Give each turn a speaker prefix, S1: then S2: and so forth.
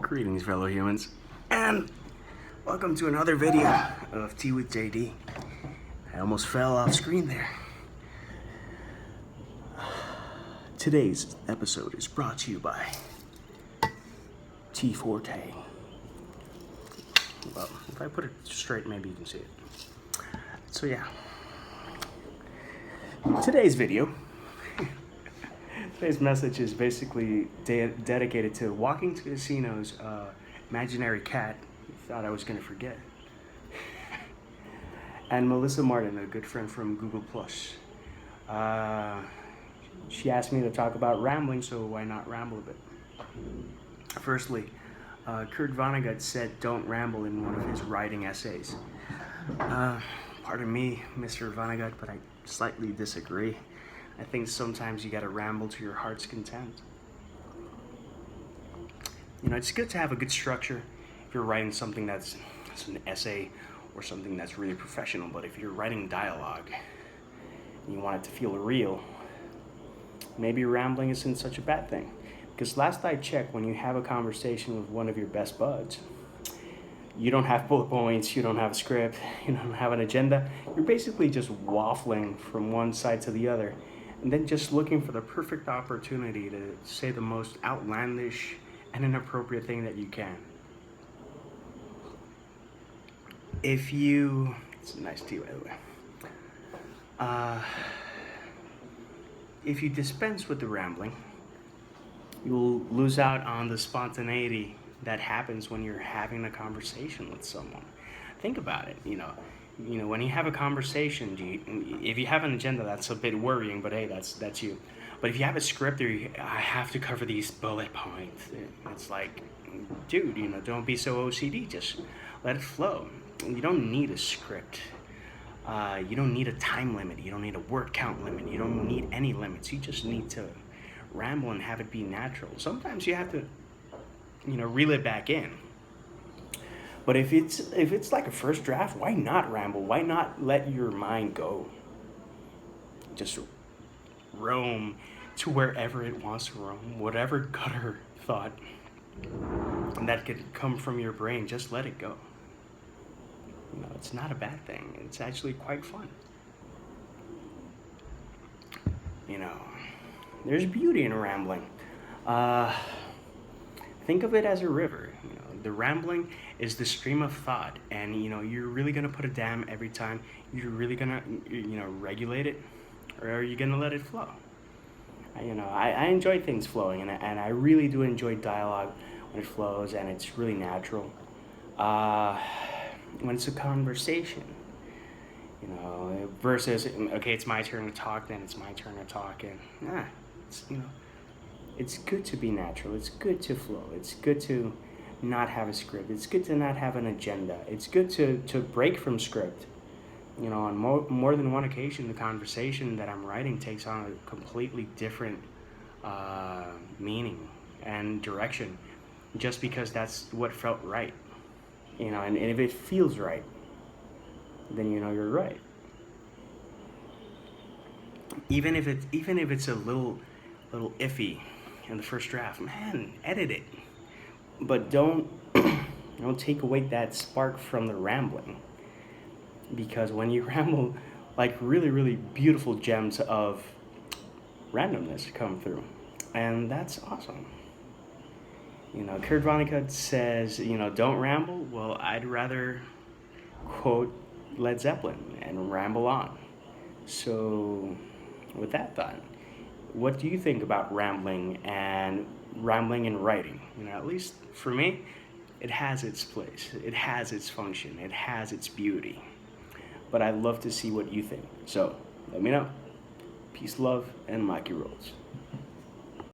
S1: Greetings, fellow humans, and welcome to another video of Tea with JD. I almost fell off screen there. Today's episode is brought to you by Tea Forte. Well, if I put it straight, maybe you can see it. So yeah, today's video, today's message is basically dedicated to walking to Casino's imaginary cat thought I was going to forget. And Melissa Martin, a good friend from Google+. She asked me to talk about rambling, so why not ramble a bit? Firstly, Kurt Vonnegut said don't ramble in one of his writing essays. Pardon me, Mr. Vonnegut, but I slightly disagree. I think sometimes you gotta ramble to your heart's content. You know, it's good to have a good structure if you're writing something that's an essay or something that's really professional, but if you're writing dialogue and you want it to feel real, maybe rambling isn't such a bad thing. Because last I checked, when you have a conversation with one of your best buds, you don't have bullet points, you don't have a script, you don't have an agenda. You're basically just waffling from one side to the other, and then just looking for the perfect opportunity to say the most outlandish and inappropriate thing that you can. It's a nice tea, by the way. If you dispense with the rambling, you'll lose out on the spontaneity that happens when you're having a conversation with someone. Think about it, you know, when you have a conversation, if you have an agenda, that's a bit worrying, but hey, that's you. But if you have a script, I have to cover these bullet points. It's like, dude, don't be so OCD. Just let it flow. You don't need a script. You don't need a time limit. You don't need a word count limit. You don't need any limits. You just need to ramble and have it be natural. Sometimes you have to, reel it back in. But if it's like a first draft, why not ramble? Why not let your mind go? Just roam to wherever it wants to roam. Whatever gutter thought that could come from your brain, just let it go. It's not a bad thing. It's actually quite fun. There's beauty in rambling. Think of it as a river. The rambling is the stream of thought, and you're really gonna put a dam every time. You're really gonna regulate it, or are you gonna let it flow? I enjoy things flowing, and I really do enjoy dialogue when it flows and it's really natural. When it's a conversation, versus okay, it's my turn to talk, then it's my turn to talk, and it's good to be natural. It's good to flow. It's good to not have a script. It's good to not have an agenda. It's good to break from script. On more than one occasion, the conversation that I'm writing takes on a completely different meaning and direction, just because that's what felt right. And if it feels right, then you're right. Even if it's a little iffy in the first draft, man, edit it. But don't take away that spark from the rambling. Because when you ramble, like really, really beautiful gems of randomness come through. And that's awesome. Kurt Vonnegut says, don't ramble. Well, I'd rather quote Led Zeppelin and ramble on. So with that thought, what do you think about rambling and writing? At least for me, it has its place. It has its function. It has its beauty. But I'd love to see what you think. So let me know. Peace, love, and Mikey rolls.